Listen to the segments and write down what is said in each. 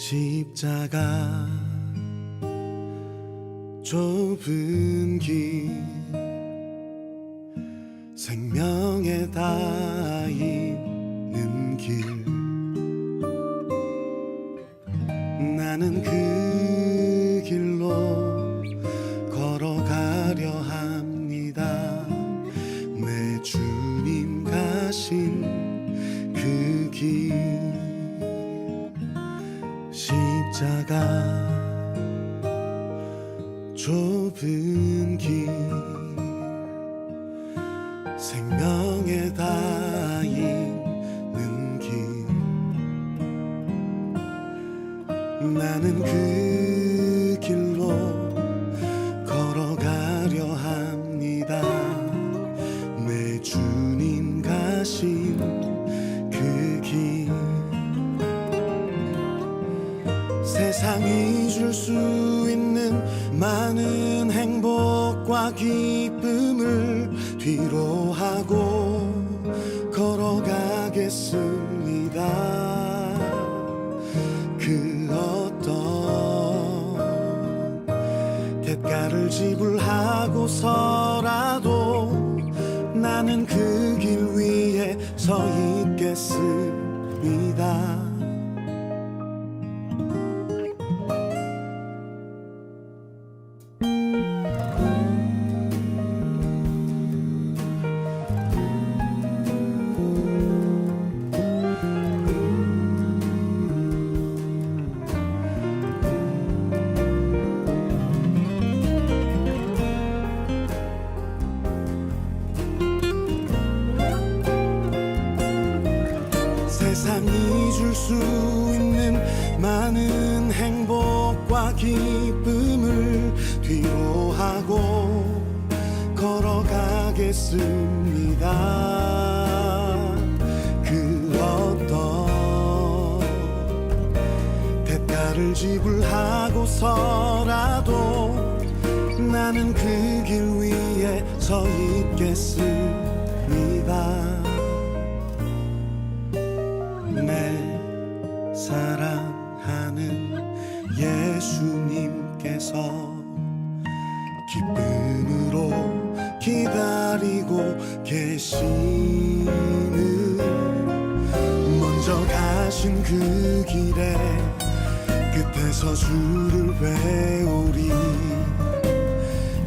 십자가 좁은 길 생명에 닿는 길 나는 그 길로 걸어가려 합니다. 내 주님 가신 그 길 십자가 좁은 길 생명에 닿는 길 나는 그 길로 걸어가려 합니다. 내 주님 가신 그 길 세상이 줄 수 있는 많은 행복과 기쁨을 뒤로 하고 걸어가겠습니다. 그 어떤 대가를 지불하고서라도 나는 그 길 위에 서 있겠습니다. 세상이 줄 수 있는 많은 행복과 기쁨을 뒤로 하고 걸어가겠습니다. 그 어떤 대가를 지불하고서라도 나는 그 길 위에 서 있겠습니다. 내 사랑하는 예수님께서 기쁨으로 기다리고 계시는 먼저 가신 그 길에 끝에서 주를 배우리.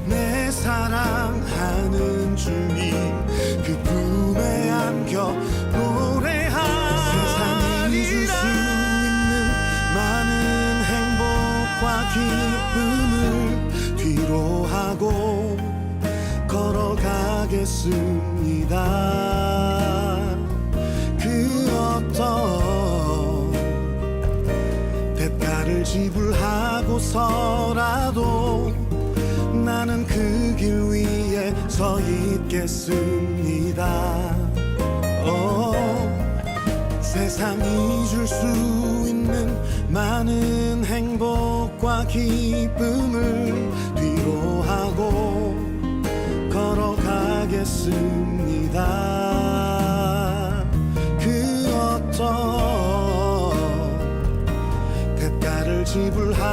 내 사랑하는 주님 그 품에 안겨 세상이 줄 수 있는 많은 행복과 기쁨을 뒤로 하고 걸어가겠습니다. 그 어떤 대가를 지불하고서라도 나는 그 길 위에 서 있겠습니다. 세상이 줄 수 있는 많은 행복과 기쁨을 뒤로 하고 걸어가겠습니다. 그 어떤 대가를 지불하고서라도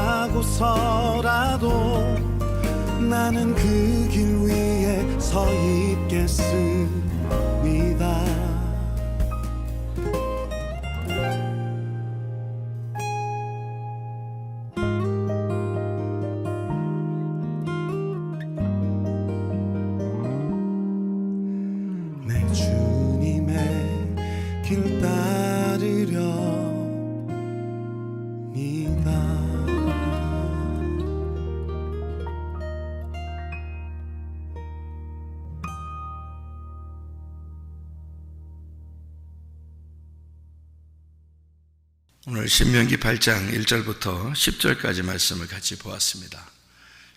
나는 그 길 위에 서 있겠습니다. 내 주님의 길 따르렵니다. 오늘 신명기 8장 1절부터 10절까지 말씀을 같이 보았습니다.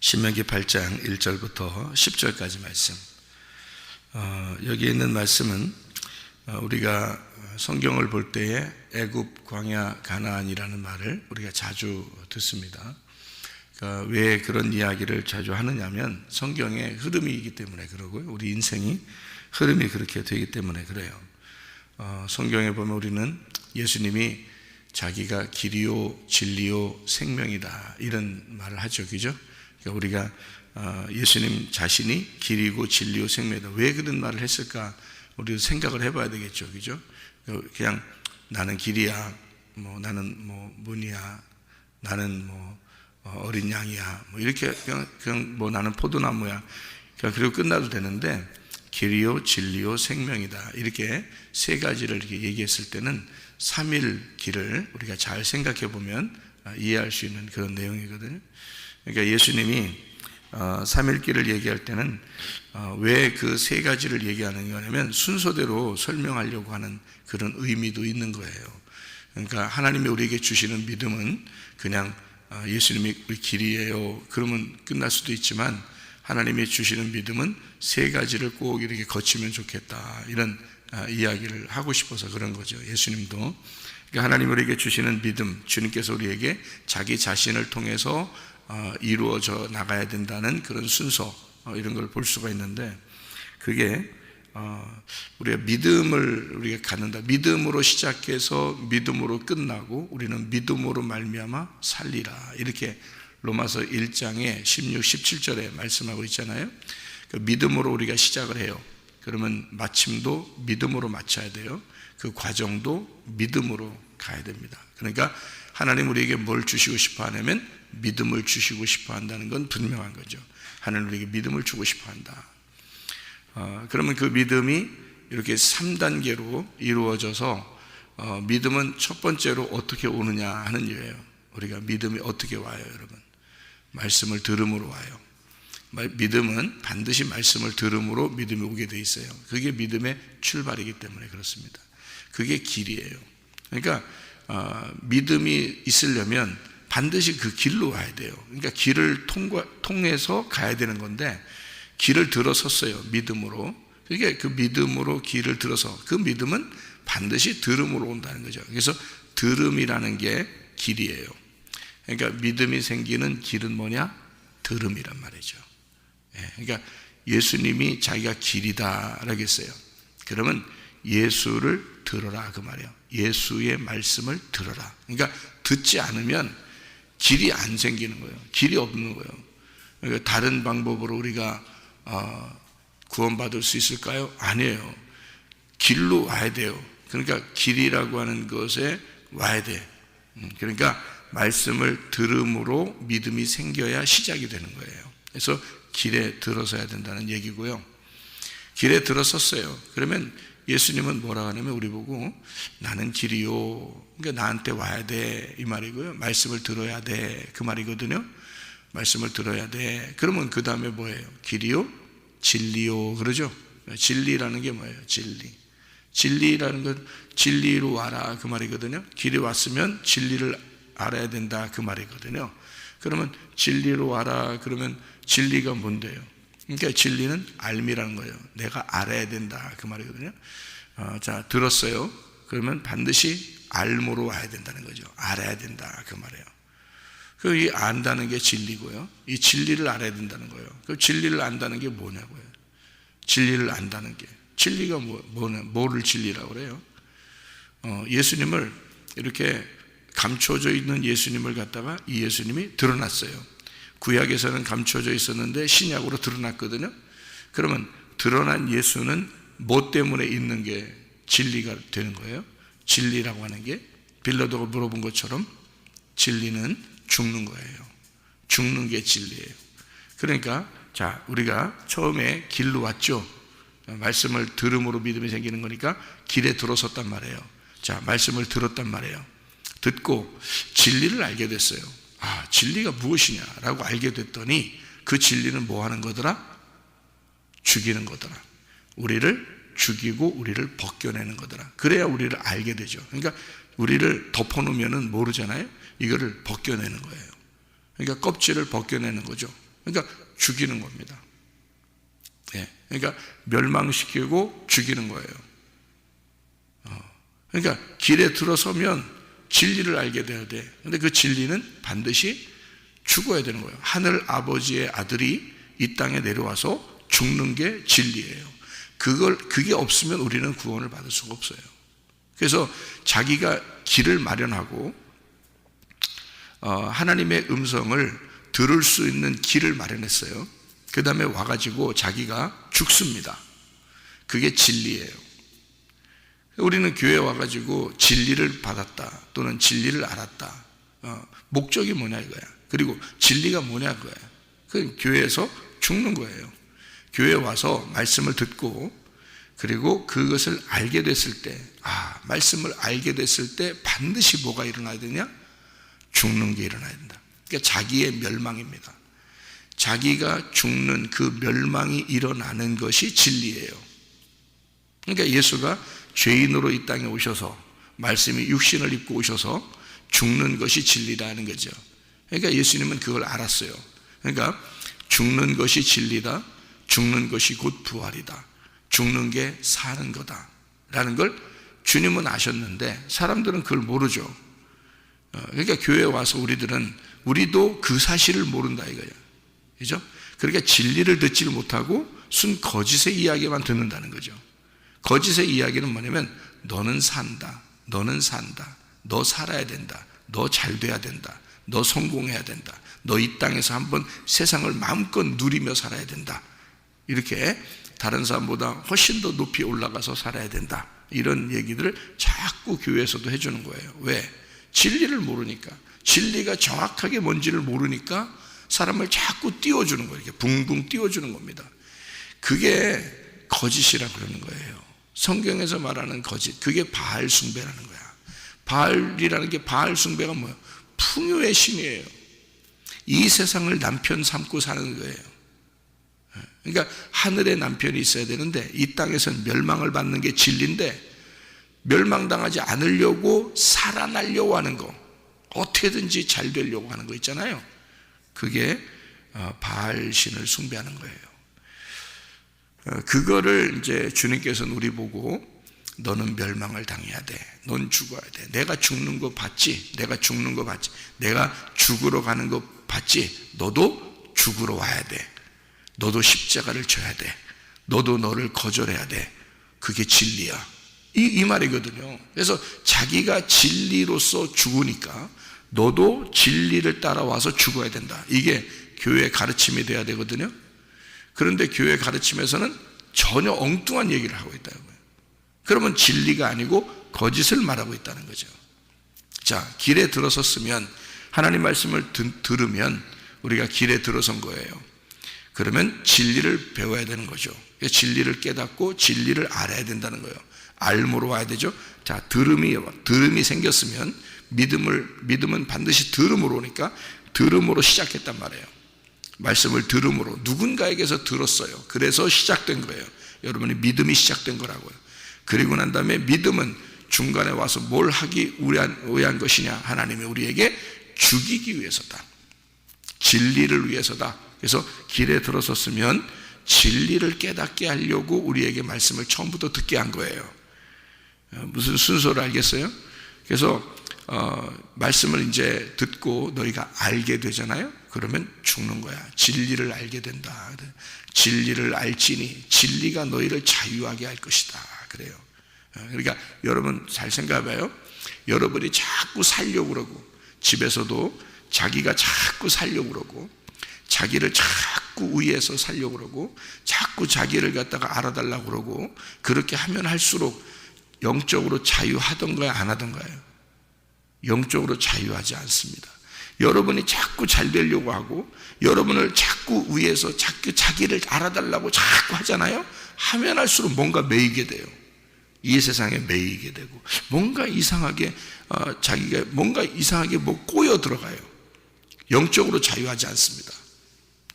신명기 8장 1절부터 10절까지 말씀. 여기 있는 말씀은 우리가 성경을 볼 때에 애굽, 광야, 가나안이라는 말을 우리가 자주 듣습니다. 그러니까 왜 그런 이야기를 자주 하느냐면 성경의 흐름이기 때문에 그러고요. 우리 인생이 흐름이 그렇게 되기 때문에 그래요. 성경에 보면 우리는 예수님이 자기가 길이요 진리요 생명이다 이런 말을 하죠. 그죠? 그러니까 우리가 예수님 자신이 길이고 진리요 생명이다. 왜 그런 말을 했을까? 우리도 생각을 해봐야 되겠죠. 그죠? 그냥 나는 길이야, 나는 문이야, 나는 어린 양이야, 이렇게 그냥 나는 포도나무야. 그리고 끝나도 되는데 길이요 진리요 생명이다 이렇게 세 가지를 이렇게 얘기했을 때는 삼일 길을 우리가 잘 생각해 보면 이해할 수 있는 그런 내용이거든요. 그러니까 예수님이 삼일길을 얘기할 때는 왜 그 세 가지를 얘기하는 거냐면 순서대로 설명하려고 하는 그런 의미도 있는 거예요. 그러니까 하나님이 우리에게 주시는 믿음은 그냥 예수님이 우리 길이에요 그러면 끝날 수도 있지만 하나님이 주시는 믿음은 세 가지를 꼭 이렇게 거치면 좋겠다 이런 이야기를 하고 싶어서 그런 거죠. 예수님도 그러니까 하나님 우리에게 주시는 믿음, 주님께서 우리에게 자기 자신을 통해서 이루어져 나가야 된다는 그런 순서 이런 걸 볼 수가 있는데 그게 우리가 믿음을 우리가 갖는다. 믿음으로 시작해서 믿음으로 끝나고 우리는 믿음으로 말미암아 살리라 이렇게 로마서 1장에 16, 17절에 말씀하고 있잖아요. 그 믿음으로 우리가 시작을 해요. 그러면 마침도 믿음으로 마쳐야 돼요. 그 과정도 믿음으로 가야 됩니다. 그러니까 하나님 우리에게 뭘 주시고 싶어 하냐면 믿음을 주시고 싶어 한다는 건 분명한 거죠. 하나님 우리에게 믿음을 주고 싶어 한다. 그러면 그 믿음이 이렇게 3단계로 이루어져서 믿음은 첫 번째로 어떻게 오느냐 하는 이유예요. 우리가 믿음이 어떻게 와요, 여러분? 말씀을 들음으로 와요. 믿음은 반드시 말씀을 들음으로 믿음이 오게 돼 있어요. 그게 믿음의 출발이기 때문에 그렇습니다. 그게 길이에요. 그러니까 믿음이 있으려면 반드시 그 길로 와야 돼요. 그러니까 길을 통해서 가야 되는 건데 길을 들어섰어요. 믿음으로. 그게 그 믿음으로 길을 들어서 그 믿음은 반드시 들음으로 온다는 거죠. 그래서 들음이라는 게 길이에요. 그러니까 믿음이 생기는 길은 뭐냐? 들음이란 말이죠. 그러니까 예수님이 자기가 길이다라고 했어요. 그러면 예수를 들어라 그 말이에요. 예수의 말씀을 들어라. 그러니까 듣지 않으면 길이 안 생기는 거예요. 길이 없는 거예요. 그러니까 다른 방법으로 우리가 구원받을 수 있을까요? 아니에요. 길로 와야 돼요. 그러니까 길이라고 하는 것에 와야 돼. 그러니까 말씀을 들음으로 믿음이 생겨야 시작이 되는 거예요. 그래서 길에 들어서야 된다는 얘기고요. 길에 들어섰어요. 그러면 예수님은 뭐라 하냐면 우리 보고 나는 길이요. 그러니까 나한테 와야 돼 이 말이고요. 말씀을 들어야 돼 그 말이거든요. 말씀을 들어야 돼. 그러면 그 다음에 뭐예요? 길이요, 진리요 그러죠. 진리라는 게 뭐예요? 진리. 진리라는 건 진리로 와라 그 말이거든요. 길이 왔으면 진리를 알아야 된다 그 말이거든요. 그러면 진리로 와라 그러면 진리가 뭔데요? 그러니까 진리는 알미라는 거예요. 내가 알아야 된다 그 말이거든요. 자, 들었어요. 그러면 반드시 알모로 와야 된다는 거죠. 알아야 된다 그 말이에요. 이 안다는 게 진리고요. 이 진리를 알아야 된다는 거예요. 그 진리를 안다는 게 뭐냐고요. 진리를 안다는 게 진리가 뭐를 진리라고 그래요? 예수님을 이렇게 감춰져 있는 예수님을 갖다가 이 예수님이 드러났어요. 구약에서는 감춰져 있었는데 신약으로 드러났거든요. 그러면 드러난 예수는 뭐 때문에 있는 게 진리가 되는 거예요? 진리라고 하는 게 빌라도가 물어본 것처럼 진리는 죽는 거예요. 죽는 게 진리예요. 그러니까 자, 우리가 처음에 길로 왔죠. 말씀을 들음으로 믿음이 생기는 거니까 길에 들어섰단 말이에요. 자, 말씀을 들었단 말이에요. 듣고 진리를 알게 됐어요. 아, 진리가 무엇이냐라고 알게 됐더니 그 진리는 뭐 하는 거더라? 죽이는 거더라. 우리를 죽이고 우리를 벗겨내는 거더라. 그래야 우리를 알게 되죠. 그러니까 우리를 덮어놓으면 모르잖아요. 이거를 벗겨내는 거예요. 그러니까 껍질을 벗겨내는 거죠. 그러니까 죽이는 겁니다. 그러니까 멸망시키고 죽이는 거예요. 그러니까 길에 들어서면 진리를 알게 돼야 돼. 근데 그 진리는 반드시 죽어야 되는 거예요. 하늘 아버지의 아들이 이 땅에 내려와서 죽는 게 진리예요. 그게 없으면 우리는 구원을 받을 수가 없어요. 그래서 자기가 길을 마련하고 하나님의 음성을 들을 수 있는 길을 마련했어요. 그 다음에 와가지고 자기가 죽습니다. 그게 진리예요. 우리는 교회에 와가지고 진리를 받았다 또는 진리를 알았다. 목적이 뭐냐 이거야. 그리고 진리가 뭐냐 그거야. 그 교회에서 죽는 거예요. 교회에 와서 말씀을 듣고 그리고 그것을 알게 됐을 때, 말씀을 알게 됐을 때 반드시 뭐가 일어나야 되냐? 죽는 게 일어나야 된다. 그러니까 자기의 멸망입니다. 자기가 죽는 그 멸망이 일어나는 것이 진리예요. 그러니까 예수가 죄인으로 이 땅에 오셔서 말씀이 육신을 입고 오셔서 죽는 것이 진리라는 거죠. 그러니까 예수님은 그걸 알았어요. 그러니까 죽는 것이 진리다. 죽는 것이 곧 부활이다. 죽는 게 사는 거다 라는 걸 주님은 아셨는데 사람들은 그걸 모르죠. 그러니까 교회에 와서 우리도 그 사실을 모른다 이거예요. 그죠? 그러니까 진리를 듣지를 못하고 순 거짓의 이야기만 듣는다는 거죠. 거짓의 이야기는 뭐냐면 너는 산다. 너는 산다. 너 살아야 된다. 너 잘 돼야 된다. 너 성공해야 된다. 너 이 땅에서 한번 세상을 마음껏 누리며 살아야 된다. 이렇게 다른 사람보다 훨씬 더 높이 올라가서 살아야 된다. 이런 얘기들을 자꾸 교회에서도 해주는 거예요. 왜? 진리를 모르니까. 진리가 정확하게 뭔지를 모르니까 사람을 자꾸 띄워주는 거예요. 이렇게 붕붕 띄워주는 겁니다. 그게 거짓이라 그러는 거예요. 성경에서 말하는 거짓, 그게 바알 숭배라는 거야. 바알이라는 게 바알 숭배가 뭐예요? 풍요의 신이에요. 이 세상을 남편 삼고 사는 거예요. 그러니까 하늘에 남편이 있어야 되는데 이 땅에서는 멸망을 받는 게 진리인데 멸망당하지 않으려고 살아나려고 하는 거, 어떻게든지 잘 되려고 하는 거 있잖아요. 그게 바알 신을 숭배하는 거예요. 그거를 이제 주님께서는 우리 보고 너는 멸망을 당해야 돼. 넌 죽어야 돼. 내가 죽는 거 봤지? 내가 죽는 거 봤지? 내가 죽으러 가는 거 봤지? 너도 죽으러 와야 돼. 너도 십자가를 져야 돼. 너도 너를 거절해야 돼. 그게 진리야. 이 말이거든요. 그래서 자기가 진리로서 죽으니까 너도 진리를 따라와서 죽어야 된다. 이게 교회의 가르침이 돼야 되거든요. 그런데 교회 가르침에서는 전혀 엉뚱한 얘기를 하고 있다는 거예요. 그러면 진리가 아니고 거짓을 말하고 있다는 거죠. 자, 길에 들어섰으면 하나님 말씀을 들으면 우리가 길에 들어선 거예요. 그러면 진리를 배워야 되는 거죠. 진리를 깨닫고 진리를 알아야 된다는 거예요. 알므로 와야 되죠. 자, 들음이 생겼으면 믿음은 반드시 들음으로 오니까 들음으로 시작했단 말이에요. 말씀을 들음으로 누군가에게서 들었어요. 그래서 시작된 거예요. 여러분의 믿음이 시작된 거라고요. 그리고 난 다음에 믿음은 중간에 와서 뭘 하기 위한 것이냐? 하나님이 우리에게 죽이기 위해서다. 진리를 위해서다. 그래서 길에 들어섰으면 진리를 깨닫게 하려고 우리에게 말씀을 처음부터 듣게 한 거예요. 무슨 순서를 알겠어요? 그래서 말씀을 이제 듣고 너희가 알게 되잖아요. 그러면 죽는 거야. 진리를 알게 된다. 진리를 알지니 진리가 너희를 자유하게 할 것이다. 그래요. 그러니까 여러분 잘 생각해봐요. 여러분이 자꾸 살려고 그러고 집에서도 자기가 자꾸 살려고 그러고 자기를 자꾸 위해서 살려고 그러고 자꾸 자기를 갖다가 알아달라고 그러고 그렇게 하면 할수록 영적으로 자유하던가요? 안 하던가요? 영적으로 자유하지 않습니다. 여러분이 자꾸 잘 되려고 하고 여러분을 자꾸 위해서 자꾸 자기를 알아달라고 자꾸 하잖아요. 하면 할수록 뭔가 매이게 돼요. 이 세상에 매이게 되고 뭔가 이상하게 자기가 뭔가 이상하게 꼬여 들어가요. 영적으로 자유하지 않습니다.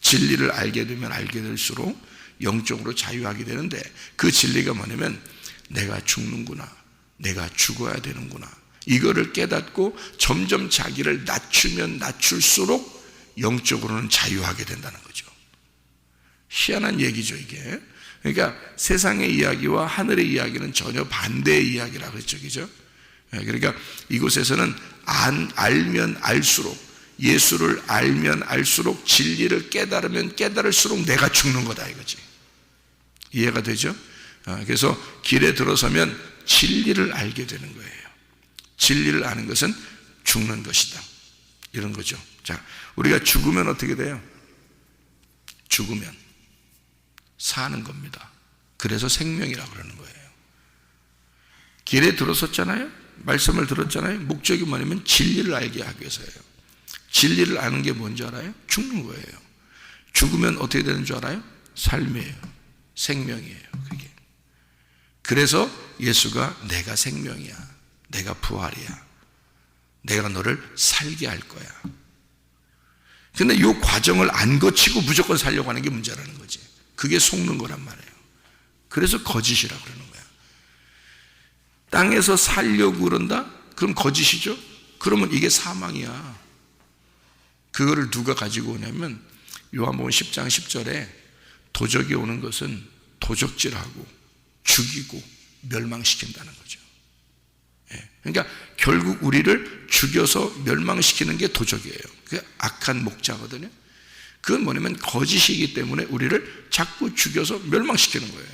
진리를 알게 되면 알게 될수록 영적으로 자유하게 되는데 그 진리가 뭐냐면 내가 죽는구나. 내가 죽어야 되는구나. 이거를 깨닫고 점점 자기를 낮추면 낮출수록 영적으로는 자유하게 된다는 거죠. 희한한 얘기죠, 이게. 그러니까 세상의 이야기와 하늘의 이야기는 전혀 반대의 이야기라고 그랬죠, 그죠? 그러니까 이곳에서는 알면 알수록, 예수를 알면 알수록, 진리를 깨달으면 깨달을수록 내가 죽는 거다 이거지. 이해가 되죠? 그래서 길에 들어서면 진리를 알게 되는 거예요. 진리를 아는 것은 죽는 것이다, 이런 거죠. 자, 우리가 죽으면 어떻게 돼요? 죽으면 사는 겁니다. 그래서 생명이라고 그러는 거예요. 길에 들어섰잖아요. 말씀을 들었잖아요. 목적이 뭐냐면 진리를 알게 하기 위해서예요. 진리를 아는 게 뭔지 알아요? 죽는 거예요. 죽으면 어떻게 되는 줄 알아요? 삶이에요. 생명이에요. 그게. 그래서 예수가 내가 생명이야, 내가 부활이야, 내가 너를 살게 할 거야. 근데 이 과정을 안 거치고 무조건 살려고 하는 게 문제라는 거지. 그게 속는 거란 말이에요. 그래서 거짓이라고 그러는 거야. 땅에서 살려고 그런다? 그럼 거짓이죠? 그러면 이게 사망이야. 그거를 누가 가지고 오냐면 요한복음 10장 10절에 도적이 오는 것은 도적질하고 죽이고 멸망시킨다는 거죠. 그러니까 결국 우리를 죽여서 멸망시키는 게 도적이에요. 그게 악한 목자거든요. 그건 뭐냐면 거짓이기 때문에 우리를 자꾸 죽여서 멸망시키는 거예요.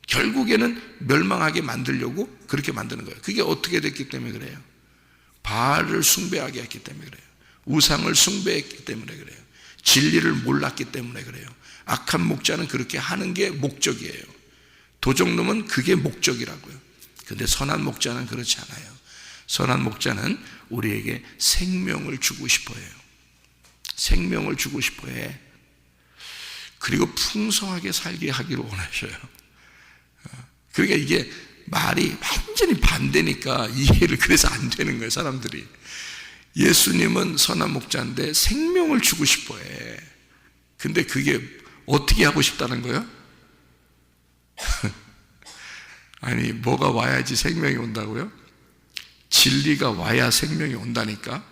결국에는 멸망하게 만들려고 그렇게 만드는 거예요. 그게 어떻게 됐기 때문에 그래요? 바알을 숭배하게 했기 때문에 그래요. 우상을 숭배했기 때문에 그래요. 진리를 몰랐기 때문에 그래요. 악한 목자는 그렇게 하는 게 목적이에요. 도적놈은 그게 목적이라고요. 근데 선한 목자는 그렇지 않아요. 선한 목자는 우리에게 생명을 주고 싶어 해요. 생명을 주고 싶어 해. 그리고 풍성하게 살게 하기를 원하셔요. 그러니까 이게 말이 완전히 반대니까 이해를 그래서 안 되는 거예요, 사람들이. 예수님은 선한 목자인데 생명을 주고 싶어 해. 근데 그게 어떻게 하고 싶다는 거예요? 아니, 뭐가 와야지 생명이 온다고요? 진리가 와야 생명이 온다니까.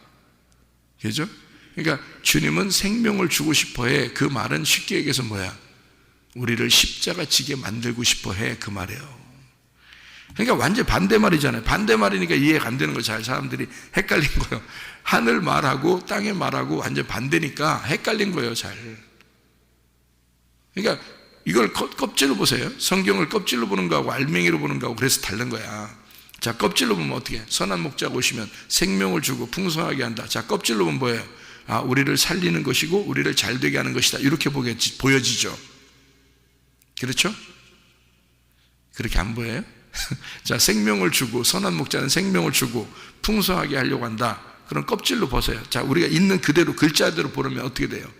그죠? 그러니까 주님은 생명을 주고 싶어 해. 그 말은 쉽게 얘기해서 뭐야? 우리를 십자가 지게 만들고 싶어 해, 그 말이에요. 그러니까 완전 반대말이잖아요. 반대말이니까 이해가 안 되는 거예요. 잘 사람들이 헷갈린 거예요. 하늘 말하고 땅의 말하고 완전 반대니까 헷갈린 거예요, 잘. 그러니까 이걸 껍질로 보세요. 성경을 껍질로 보는 거하고 알맹이로 보는 거하고 그래서 다른 거야. 자, 껍질로 보면 어떻게? 선한 목자가 오시면 생명을 주고 풍성하게 한다. 자, 껍질로 보면 뭐예요? 아, 우리를 살리는 것이고 우리를 잘되게 하는 것이다, 이렇게 보여지죠. 그렇죠? 그렇게 안 보여요? 자, 생명을 주고, 선한 목자는 생명을 주고 풍성하게 하려고 한다. 그럼 껍질로 보세요. 자, 우리가 있는 그대로 글자대로 보면 어떻게 돼요?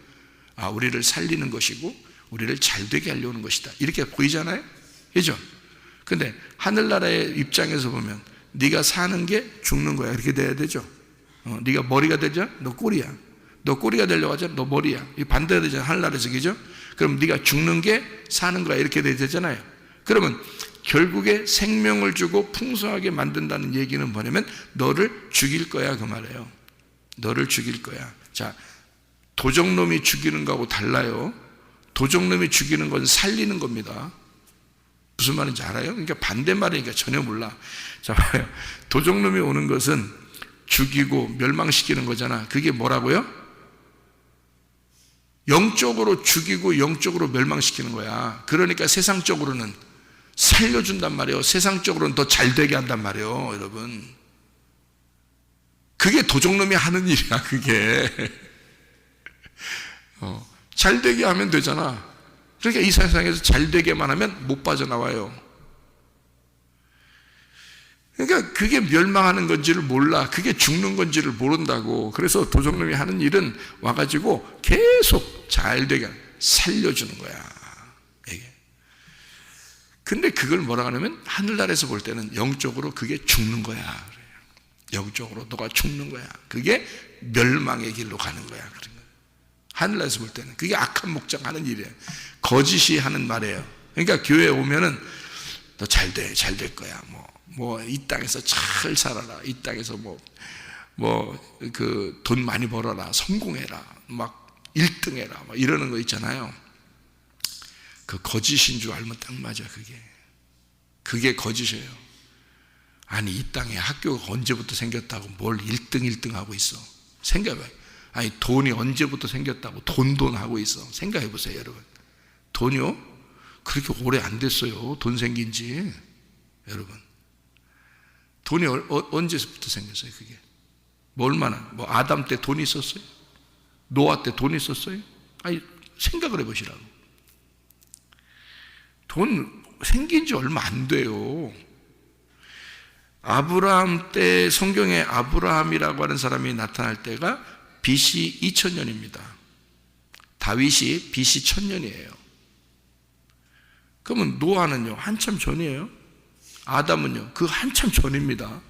아, 우리를 살리는 것이고 우리를 잘되게 하려고 하는 것이다, 이렇게 보이잖아요. 그죠? 근데 하늘나라의 입장에서 보면 네가 사는 게 죽는 거야, 이렇게 돼야 되죠. 네가 머리가 되자, 너 꼬리야. 너 꼬리가 되려고 하자, 너 머리야. 이 반대가 되잖아, 하늘나라에서. 그죠? 그럼 네가 죽는 게 사는 거야, 이렇게 돼야 되잖아요. 그러면 결국에 생명을 주고 풍성하게 만든다는 얘기는 뭐냐면 너를 죽일 거야, 그 말이에요. 너를 죽일 거야. 자, 도적놈이 죽이는 거하고 달라요. 도적놈이 죽이는 건 살리는 겁니다. 무슨 말인지 알아요? 그러니까 반대말이니까 전혀 몰라. 자, 봐요. 도적놈이 오는 것은 죽이고 멸망시키는 거잖아. 그게 뭐라고요? 영적으로 죽이고 영적으로 멸망시키는 거야. 그러니까 세상적으로는 살려준단 말이에요. 세상적으로는 더 잘되게 한단 말이에요, 여러분. 그게 도적놈이 하는 일이야, 그게. 잘되게 하면 되잖아. 그러니까 이 세상에서 잘되게만 하면 못 빠져나와요. 그러니까 그게 멸망하는 건지를 몰라. 그게 죽는 건지를 모른다고. 그래서 도적놈이 하는 일은 와가지고 계속 잘되게 살려주는 거야, 이게. 근데 그걸 뭐라 하냐면 하늘나라에서 볼 때는 영적으로 그게 죽는 거야. 영적으로 너가 죽는 거야. 그게 멸망의 길로 가는 거야. 하늘나라에서 볼 때는 그게 악한 목자가 하는 일이에요. 거짓이 하는 말이에요. 그러니까 교회에 오면은 너 잘 될 거야. 뭐 이 땅에서 잘 살아라. 이 땅에서 그 돈 많이 벌어라. 성공해라. 막 1등해라. 막 이러는 거 있잖아요. 그 거짓인 줄 알면 딱 맞아, 그게. 그게 거짓이에요. 아니 이 땅에 학교가 언제부터 생겼다고 뭘 1등 하고 있어. 생각해봐요. 아니 돈이 언제부터 생겼다고 돈 하고 있어. 생각해보세요 여러분. 돈이요? 그렇게 오래 안 됐어요. 돈 생긴 지. 여러분 돈이 언제부터 생겼어요 그게? 뭐 얼마나? 뭐 아담 때 돈이 있었어요? 노아 때 돈이 있었어요? 아니 생각을 해보시라고. 돈 생긴 지 얼마 안 돼요. 아브라함 때 성경에 아브라함이라고 하는 사람이 나타날 때가 BC 2000년입니다. 다윗이 BC 1000년이에요. 그러면 노아는요 한참 전이에요. 아담은요 그 한참 전입니다.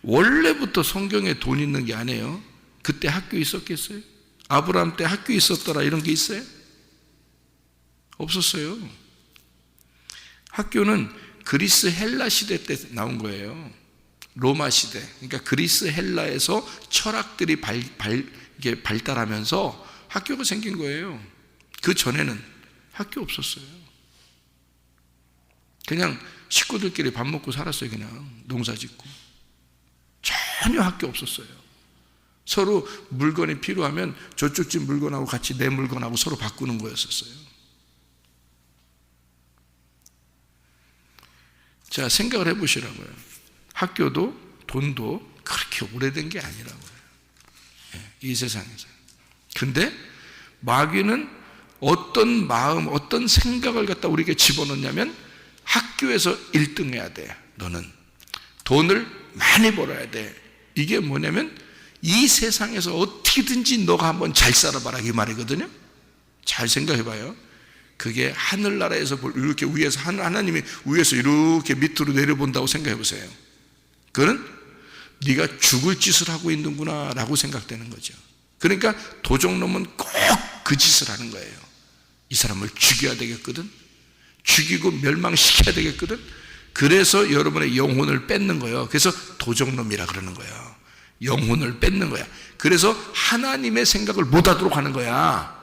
원래부터 성경에 돈 있는 게 아니에요. 그때 학교 있었겠어요? 아브라함 때 학교 있었더라 이런 게 있어요? 없었어요. 학교는 그리스 헬라 시대 때 나온 거예요. 로마 시대. 그러니까 그리스 헬라에서 철학들이 발달하면서 학교가 생긴 거예요. 그 전에는 학교 없었어요. 그냥 식구들끼리 밥 먹고 살았어요. 그냥 농사 짓고. 전혀 학교 없었어요. 서로 물건이 필요하면 저쪽 집 물건하고 같이 내 물건하고 서로 바꾸는 거였었어요. 자, 생각을 해보시라고요. 학교도 돈도 그렇게 오래된 게 아니라고요. 이 세상에서. 근데 마귀는 어떤 마음, 어떤 생각을 갖다 우리에게 집어넣냐면 학교에서 1등 해야 돼. 너는 돈을 많이 벌어야 돼. 이게 뭐냐면 이 세상에서 어떻게든지 너가 한번 잘 살아봐라 이 말이거든요. 잘 생각해봐요. 그게 하늘나라에서 이렇게 위에서 하나님이 위에서 이렇게 밑으로 내려본다고 생각해보세요. 그거는 네가 죽을 짓을 하고 있는구나 라고 생각되는 거죠. 그러니까 도적놈은 꼭 그 짓을 하는 거예요. 이 사람을 죽여야 되겠거든. 죽이고 멸망시켜야 되겠거든. 그래서 여러분의 영혼을 뺏는 거예요. 그래서 도적놈이라 그러는 거예요. 영혼을 뺏는 거야. 그래서 하나님의 생각을 못하도록 하는 거야.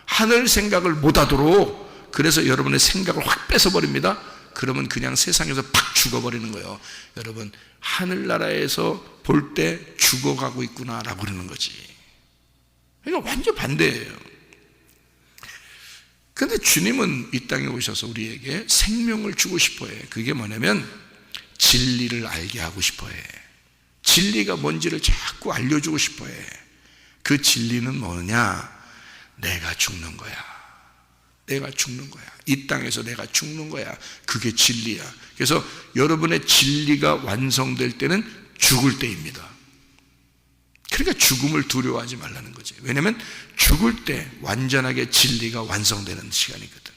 하늘 생각을 못하도록. 그래서 여러분의 생각을 확 뺏어버립니다. 그러면 그냥 세상에서 팍 죽어버리는 거예요. 여러분 하늘나라에서 볼 때 죽어가고 있구나라고 그러는 거지. 그러니까 완전 반대예요. 그런데 주님은 이 땅에 오셔서 우리에게 생명을 주고 싶어 해. 그게 뭐냐면 진리를 알게 하고 싶어 해. 진리가 뭔지를 자꾸 알려주고 싶어 해. 그 진리는 뭐냐? 내가 죽는 거야. 내가 죽는 거야. 이 땅에서 내가 죽는 거야. 그게 진리야. 그래서 여러분의 진리가 완성될 때는 죽을 때입니다. 그러니까 죽음을 두려워하지 말라는 거지. 왜냐하면 죽을 때 완전하게 진리가 완성되는 시간이거든.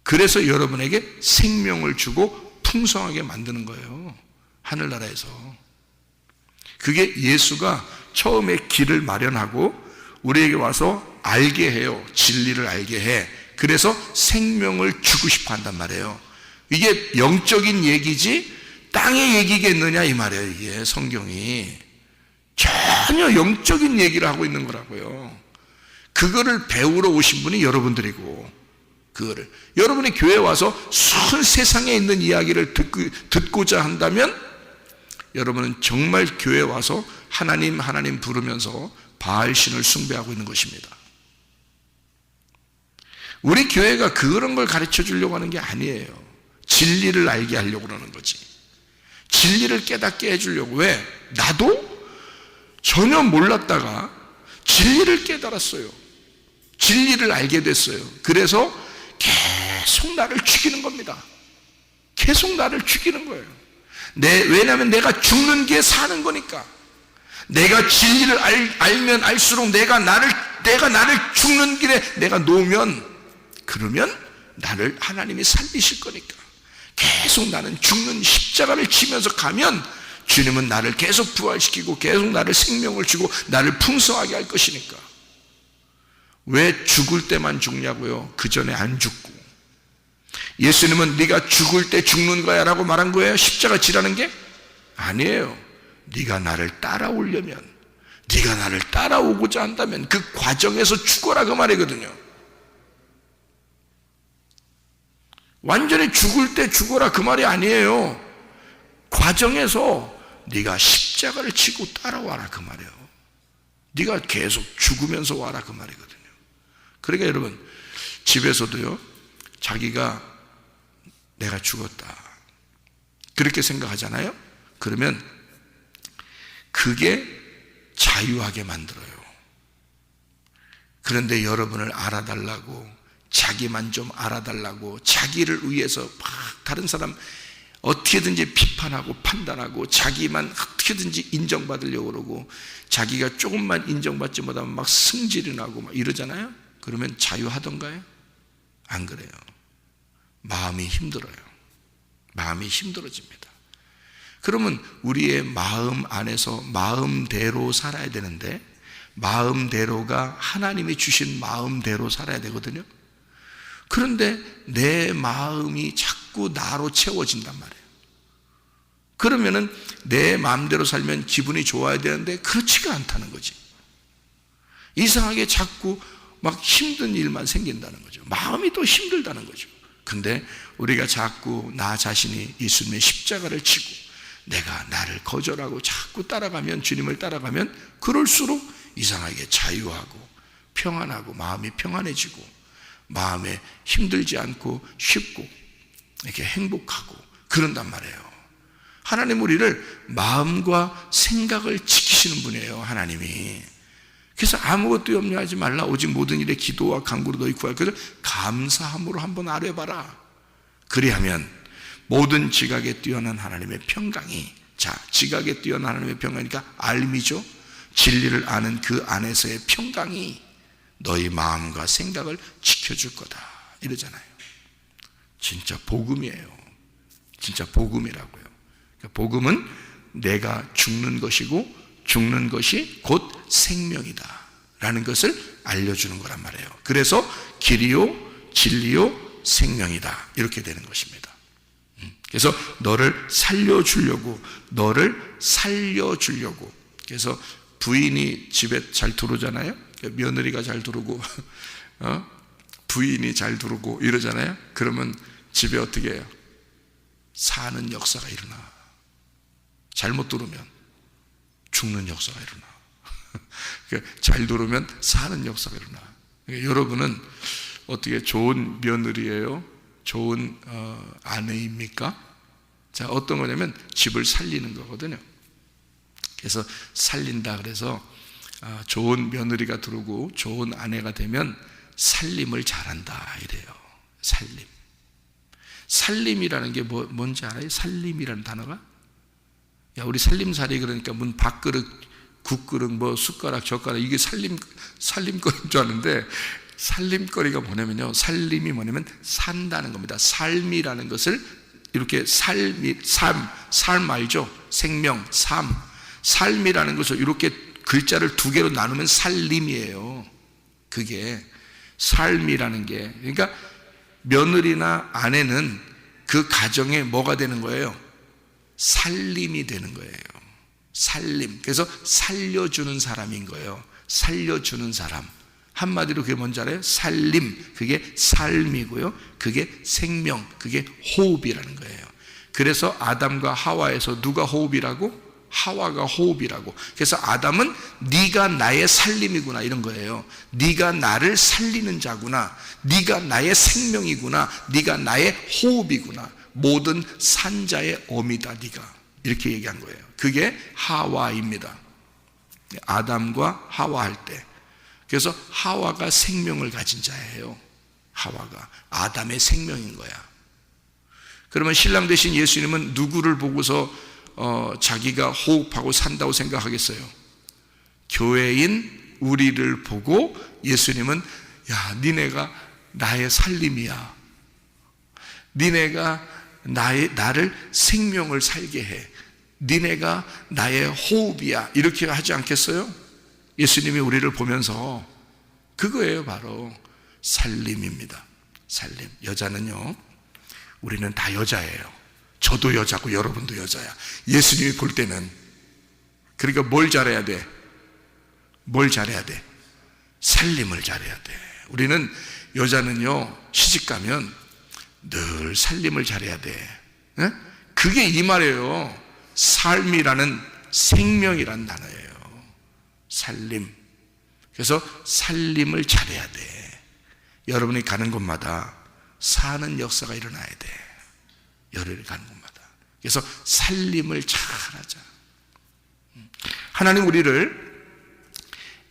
그래서 여러분에게 생명을 주고 풍성하게 만드는 거예요. 하늘나라에서. 그게 예수가 처음에 길을 마련하고 우리에게 와서 알게 해요. 진리를 알게 해. 그래서 생명을 주고 싶어 한단 말이에요. 이게 영적인 얘기지 땅의 얘기겠느냐 이 말이에요. 이게 성경이 전혀 영적인 얘기를 하고 있는 거라고요. 그거를 배우러 오신 분이 여러분들이고, 그거를 여러분이 교회에 와서 순 세상에 있는 이야기를 듣고자 한다면 여러분은 정말 교회에 와서 하나님 부르면서 바알신을 숭배하고 있는 것입니다. 우리 교회가 그런 걸 가르쳐 주려고 하는 게 아니에요. 진리를 알게 하려고 그러는 거지. 진리를 깨닫게 해주려고. 왜? 나도 전혀 몰랐다가 진리를 깨달았어요. 진리를 알게 됐어요. 그래서 계속 나를 죽이는 겁니다. 계속 나를 죽이는 거예요. 왜냐하면 내가 죽는 게 사는 거니까. 내가 진리를 알면 알수록 내가 나를 죽는 길에 내가 놓으면, 그러면 나를 하나님이 살리실 거니까. 계속 나는 죽는 십자가를 지면서 가면 주님은 나를 계속 부활시키고 계속 나를 생명을 주고 나를 풍성하게 할 것이니까. 왜 죽을 때만 죽냐고요? 그 전에 안 죽고. 예수님은 네가 죽을 때 죽는 거야 라고 말한 거예요? 십자가 지라는 게? 아니에요. 네가 나를 따라오려면, 네가 나를 따라오고자 한다면 그 과정에서 죽어라 그 말이거든요. 완전히 죽을 때 죽어라 그 말이 아니에요. 과정에서 네가 십자가를 지고 따라와라 그 말이에요. 네가 계속 죽으면서 와라 그 말이거든요. 그러니까 여러분, 집에서도요, 자기가 내가 죽었다 그렇게 생각하잖아요. 그러면 그게 자유하게 만들어요. 그런데 여러분을 알아달라고, 자기만 좀 알아달라고, 자기를 위해서 막 다른 사람 어떻게든지 비판하고 판단하고, 자기만 어떻게든지 인정받으려고 그러고, 자기가 조금만 인정받지 못하면 막 승질이 나고 막 이러잖아요. 그러면 자유하던가요? 안 그래요. 마음이 힘들어요. 마음이 힘들어집니다. 그러면 우리의 마음 안에서 마음대로 살아야 되는데, 마음대로가 하나님이 주신 마음대로 살아야 되거든요. 그런데 내 마음이 자꾸 나로 채워진단 말이에요. 그러면은 내 마음대로 살면 기분이 좋아야 되는데 그렇지가 않다는 거지. 이상하게 자꾸 막 힘든 일만 생긴다는 거죠. 마음이 또 힘들다는 거죠. 근데 우리가 자꾸 나 자신이 예수님의 십자가를 지고 내가 나를 거절하고 자꾸 따라가면, 주님을 따라가면 그럴수록 이상하게 자유하고 평안하고 마음이 평안해지고 마음에 힘들지 않고 쉽고 이렇게 행복하고 그런단 말이에요. 하나님 우리를 마음과 생각을 지키시는 분이에요, 하나님이. 그래서 아무것도 염려하지 말라. 오직 모든 일에 기도와 간구로 너희 구할 것을 감사함으로 한번 아뢰봐라. 그리하면 모든 지각에 뛰어난 하나님의 평강이, 자, 지각에 뛰어난 하나님의 평강이니까 알미죠. 진리를 아는 그 안에서의 평강이 너희 마음과 생각을 지켜줄 거다 이러잖아요. 진짜 복음이에요. 진짜 복음이라고요. 그러니까 복음은 내가 죽는 것이고 죽는 것이 곧 생명이다 라는 것을 알려주는 거란 말이에요. 그래서 길이요 진리요 생명이다 이렇게 되는 것입니다. 그래서 너를 살려주려고, 그래서 부인이 집에 잘 들어오잖아요. 며느리가 잘 들어오고 부인이 잘 들어오고 이러잖아요. 그러면 집에 어떻게 해요? 사는 역사가 일어나. 잘못 들어오면 죽는 역사가 일어나. 잘 들어오면 사는 역사가 일어나. 여러분은 어떻게 좋은 며느리예요? 좋은 아내입니까? 자, 어떤 거냐면 집을 살리는 거거든요. 그래서 살린다 그래서 좋은 며느리가 들어오고 좋은 아내가 되면 살림을 잘한다 이래요. 살림이라는 게 뭔지 알아요? 살림이라는 단어가? 야, 우리 살림살이 그러니까 문 밥그릇, 국그릇, 뭐 숟가락, 젓가락 이게 살림거리인 줄 아는데, 살림거리가 뭐냐면요, 살림이 뭐냐면 산다는 겁니다. 삶이라는 것을 이렇게 삶 알죠? 생명, 삶이라는 것을 이렇게 글자를 두 개로 나누면 살림이에요. 그게 삶이라는 게. 그러니까 며느리나 아내는 그 가정에 뭐가 되는 거예요? 살림이 되는 거예요. 살림. 그래서 살려주는 사람인 거예요. 살려주는 사람. 한마디로 그게 뭔지 알아요? 살림. 그게 삶이고요. 그게 생명. 그게 호흡이라는 거예요. 그래서 아담과 하와에서 누가 호흡이라고? 하와가 호흡이라고. 그래서 아담은 네가 나의 살림이구나 이런 거예요. 네가 나를 살리는 자구나. 네가 나의 생명이구나. 네가 나의 호흡이구나. 모든 산자의 어미다 네가. 이렇게 얘기한 거예요. 그게 하와입니다. 아담과 하와 할 때. 그래서 하와가 생명을 가진 자예요. 하와가 아담의 생명인 거야. 그러면 신랑 되신 예수님은 누구를 보고서 자기가 호흡하고 산다고 생각하겠어요? 교회인 우리를 보고 예수님은 야, 니네가 나의 살림이야. 니네가 나를 생명을 살게 해. 니네가 나의 호흡이야. 이렇게 하지 않겠어요? 예수님이 우리를 보면서 그거예요. 바로 살림입니다. 살림. 여자는요, 우리는 다 여자예요. 저도 여자고 여러분도 여자야. 예수님이 볼 때는. 그러니까 뭘 잘해야 돼? 뭘 잘해야 돼? 살림을 잘해야 돼. 우리는 여자는요, 시집가면 늘 살림을 잘해야 돼. 그게 이 말이에요. 삶이라는 생명이란 단어예요. 살림. 그래서 살림을 잘해야 돼. 여러분이 가는 곳마다 사는 역사가 일어나야 돼. 여러분이 가는 곳마다. 그래서 살림을 잘하자. 하나님 우리를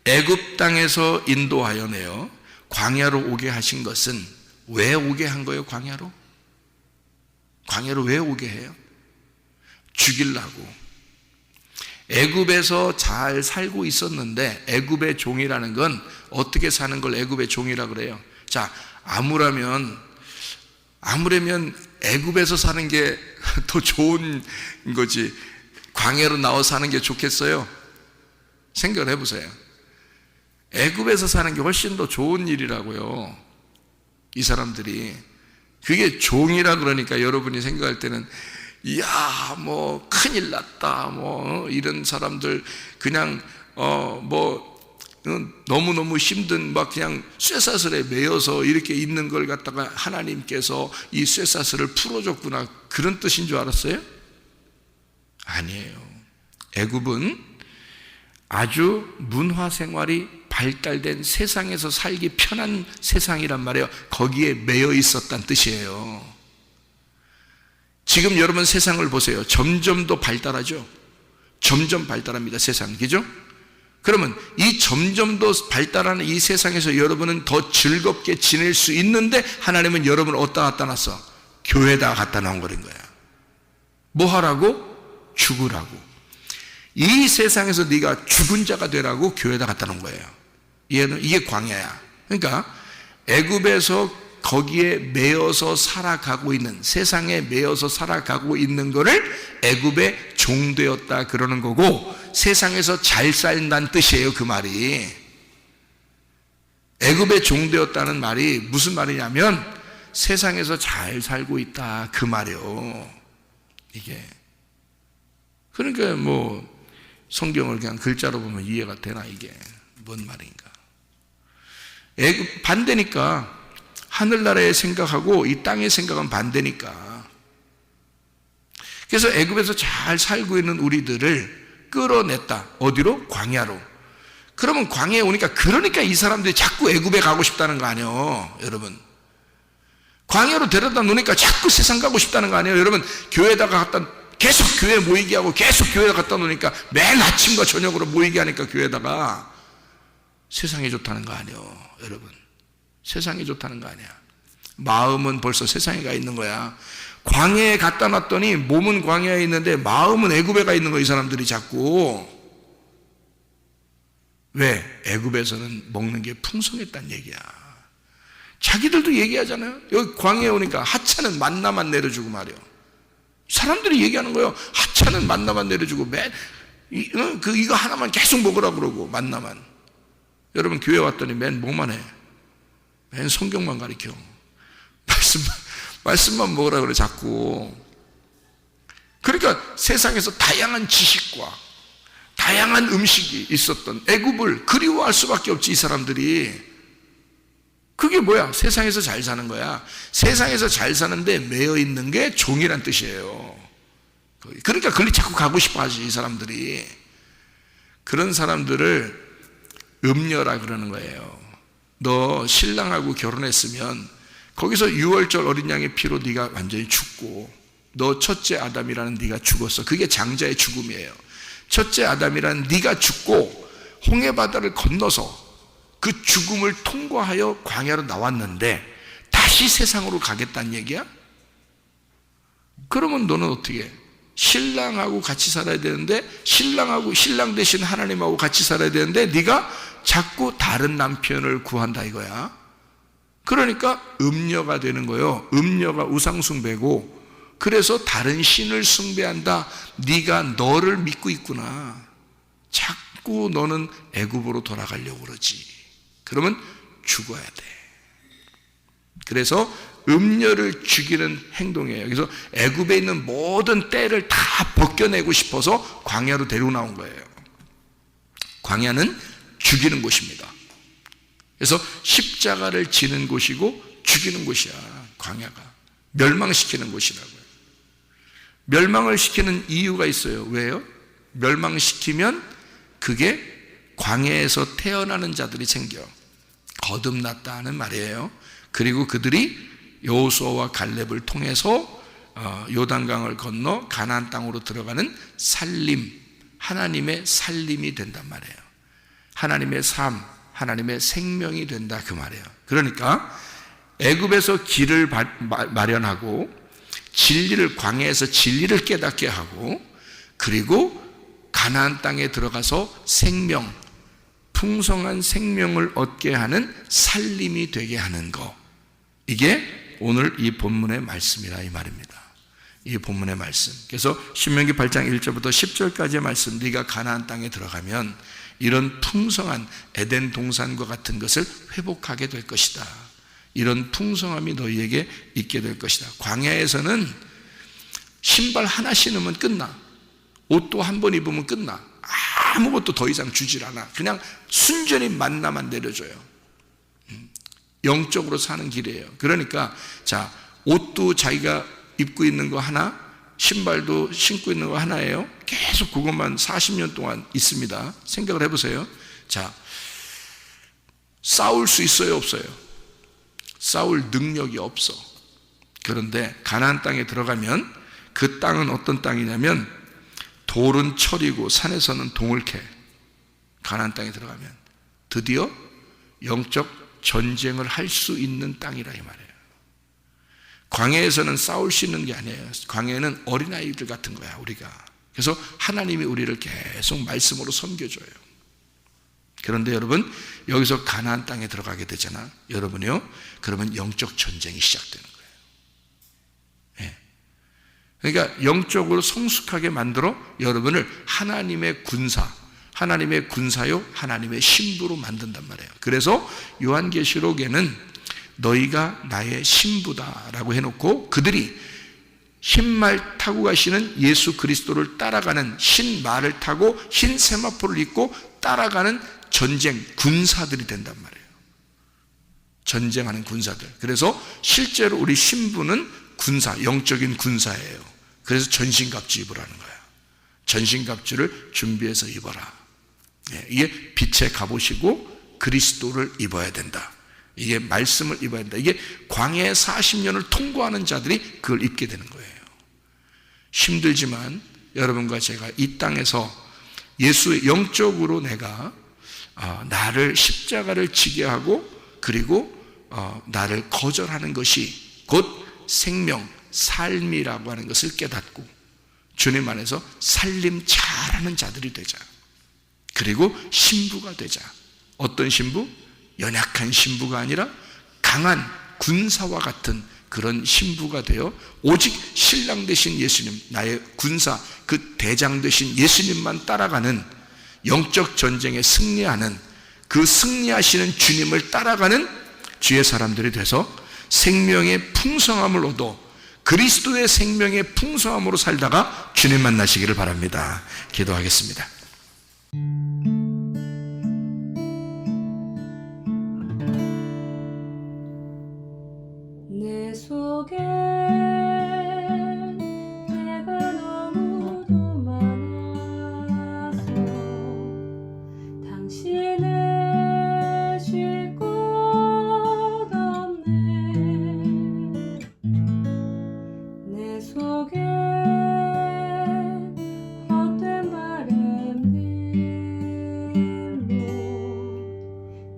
애굽 땅에서 인도하여 내어 광야로 오게 하신 것은 왜 오게 한 거예요? 광야로? 광야로 왜 오게 해요? 죽이려고. 애굽에서 잘 살고 있었는데, 애굽의 종이라는 건 어떻게 사는 걸 애굽의 종이라고 그래요? 자, 아무라면 애굽에서 사는 게 더 좋은 거지 광야로 나와 사는 게 좋겠어요? 생각을 해보세요. 애굽에서 사는 게 훨씬 더 좋은 일이라고요. 이 사람들이. 그게 종이라 그러니까 여러분이 생각할 때는 이야 뭐 큰일 났다 뭐 이런 사람들 그냥 너무너무 힘든 막 그냥 쇠사슬에 매여서 이렇게 있는 걸 갖다가 하나님께서 이 쇠사슬을 풀어줬구나 그런 뜻인 줄 알았어요? 아니에요. 애굽은 아주 문화 생활이 발달된 세상에서 살기 편한 세상이란 말이에요. 거기에 매여 있었다는 뜻이에요. 지금 여러분 세상을 보세요. 점점 더 발달하죠. 점점 발달합니다. 세상, 그죠? 그러면 이 점점 더 발달하는 이 세상에서 여러분은 더 즐겁게 지낼 수 있는데 하나님은 여러분을 어디다 갖다 놨어? 교회에다 갖다 놓은 거는 거야. 뭐 하라고? 죽으라고. 이 세상에서 네가 죽은 자가 되라고 교회에다 갖다 놓은 거예요. 이게 광야야. 그러니까 애굽에서 거기에 매여서 살아가고 있는, 세상에 매여서 살아가고 있는 거를 애굽의 종되었다 그러는 거고, 세상에서 잘 살다는 뜻이에요. 그 말이 애굽의 종되었다는 말이 무슨 말이냐면 세상에서 잘 살고 있다 그 말이에요. 이게 그러니까 뭐 성경을 그냥 글자로 보면 이해가 되나? 이게 뭔 말인가? 애굽 반대니까, 하늘나라의 생각하고 이 땅의 생각은 반대니까. 그래서 애굽에서 잘 살고 있는 우리들을 끌어냈다. 어디로? 광야로. 그러면 광야에 오니까, 그러니까 이 사람들이 자꾸 애굽에 가고 싶다는 거 아니에요, 여러분. 광야로 데려다 놓으니까 자꾸 세상 가고 싶다는 거 아니에요, 여러분. 교회에다가 갖다 계속 교회 모이게 하고 계속 교회에다 갖다 놓으니까 매일 아침과 저녁으로 모이게 하니까 교회에다가 세상이 좋다는 거 아니에요, 여러분. 세상이 좋다는 거 아니야. 마음은 벌써 세상에 가 있는 거야. 광야에 갖다 놨더니 몸은 광야에 있는데 마음은 애굽에 가 있는 거야, 이 사람들이 자꾸. 왜? 애굽에서는 먹는 게 풍성했단 얘기야. 자기들도 얘기하잖아요. 여기 광야에 오니까 하찮은 만나만 내려주고 말이요. 사람들이 얘기하는 거예요. 하찮은 만나만 내려주고 이거 하나만 계속 먹으라고 그러고, 만나만. 여러분 교회 왔더니 맨 뭐만 해? 맨 성경만 가르쳐. 말씀만 먹으라 그래 자꾸. 그러니까 세상에서 다양한 지식과 다양한 음식이 있었던 애굽을 그리워할 수밖에 없지, 이 사람들이. 그게 뭐야? 세상에서 잘 사는 거야. 세상에서 잘 사는데 매여 있는 게 종이란 뜻이에요. 그러니까 거기 자꾸 가고 싶어 하지, 이 사람들이. 그런 사람들을 음녀라 그러는 거예요. 너 신랑하고 결혼했으면 거기서 유월절 어린 양의 피로 네가 완전히 죽고, 너 첫째 아담이라는 네가 죽었어. 그게 장자의 죽음이에요. 첫째 아담이라는 네가 죽고 홍해바다를 건너서 그 죽음을 통과하여 광야로 나왔는데 다시 세상으로 가겠다는 얘기야? 그러면 너는 어떻게 해? 신랑하고 같이 살아야 되는데, 신랑 대신 하나님하고 같이 살아야 되는데 네가 자꾸 다른 남편을 구한다 이거야. 그러니까 음녀가 되는 거예요. 음녀가 우상숭배고, 그래서 다른 신을 숭배한다. 네가 너를 믿고 있구나. 자꾸 너는 애굽으로 돌아가려고 그러지. 그러면 죽어야 돼. 그래서 음녀를 죽이는 행동이에요. 그래서 애굽에 있는 모든 때를 다 벗겨내고 싶어서 광야로 데리고 나온 거예요. 광야는 죽이는 곳입니다. 그래서 십자가를 지는 곳이고 죽이는 곳이야, 광야가. 멸망시키는 곳이라고요. 멸망을 시키는 이유가 있어요. 왜요? 멸망시키면 그게 광야에서 태어나는 자들이 생겨 거듭났다 하는 말이에요. 그리고 그들이 여호수아와 갈렙을 통해서 요단강을 건너 가나안 땅으로 들어가는 살림, 하나님의 살림이 된단 말이에요. 하나님의 삶, 하나님의 생명이 된다 그 말이에요. 그러니까 애굽에서 길을 마련하고 진리를, 광야에서 진리를 깨닫게 하고, 그리고 가나안 땅에 들어가서 생명, 풍성한 생명을 얻게 하는 살림이 되게 하는 것, 이게 오늘 이 본문의 말씀이라 이 말입니다. 이 본문의 말씀. 그래서 신명기 8장 1절부터 10절까지의 말씀, 네가 가나안 땅에 들어가면 이런 풍성한 에덴 동산과 같은 것을 회복하게 될 것이다. 이런 풍성함이 너희에게 있게 될 것이다. 광야에서는 신발 하나 신으면 끝나. 옷도 한 번 입으면 끝나. 아무것도 더 이상 주질 않아. 그냥 순전히 만나만 내려줘요. 영적으로 사는 길이에요. 그러니까 자, 옷도 자기가 입고 있는 거 하나, 신발도 신고 있는 거 하나예요. 계속 그것만 40년 동안 있습니다. 생각을 해보세요. 자, 싸울 수 있어요, 없어요? 싸울 능력이 없어. 그런데 가나안 땅에 들어가면 그 땅은 어떤 땅이냐면 돌은 철이고 산에서는 동을 캐. 가나안 땅에 들어가면 드디어 영적 전쟁을 할 수 있는 땅이라 이 말이에요. 광야에서는 싸울 수 있는 게 아니에요. 광야에는 어린아이들 같은 거야, 우리가. 그래서 하나님이 우리를 계속 말씀으로 섬겨줘요. 그런데 여러분, 여기서 가나안 땅에 들어가게 되잖아. 여러분이요, 그러면 영적 전쟁이 시작되는 거예요. 예. 그러니까 영적으로 성숙하게 만들어 여러분을 하나님의 군사, 하나님의 군사요, 하나님의 신부로 만든단 말이에요. 그래서 요한계시록에는 너희가 나의 신부다라고 해놓고 그들이 흰말 타고 가시는 예수 그리스도를 따라가는, 흰말을 타고 흰 세마포를 입고 따라가는 전쟁 군사들이 된단 말이에요. 전쟁하는 군사들. 그래서 실제로 우리 신부는 군사, 영적인 군사예요. 그래서 전신갑주 입으라는 거야. 전신갑주를 준비해서 입어라. 이게 빛의 갑옷이고 그리스도를 입어야 된다. 이게 말씀을 입어야 된다. 이게 광야의 40년을 통과하는 자들이 그걸 입게 되는 거예요. 힘들지만 여러분과 제가 이 땅에서 예수의 영적으로 내가 나를 십자가를 지게 하고, 그리고 나를 거절하는 것이 곧 생명, 삶이라고 하는 것을 깨닫고 주님 안에서 살림 잘하는 자들이 되자. 그리고 신부가 되자. 어떤 신부? 연약한 신부가 아니라 강한 군사와 같은 그런 신부가 되어 오직 신랑 되신 예수님, 나의 군사, 그 대장 되신 예수님만 따라가는, 영적 전쟁에 승리하는, 그 승리하시는 주님을 따라가는 주의 사람들이 돼서 생명의 풍성함을 얻어 그리스도의 생명의 풍성함으로 살다가 주님 만나시기를 바랍니다. 기도하겠습니다. 내 속에 내가 너무도 많아서 당신을 쉴 곳 없네. 내 속에 헛된 바램들로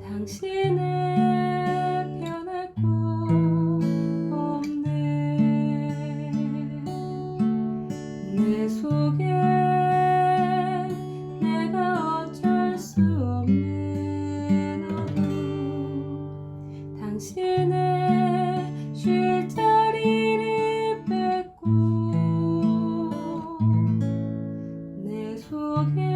당신을 내 속에 내가 어쩔 수 없는 어둠, 당신의 쉴 자리를 뺏고 내 속에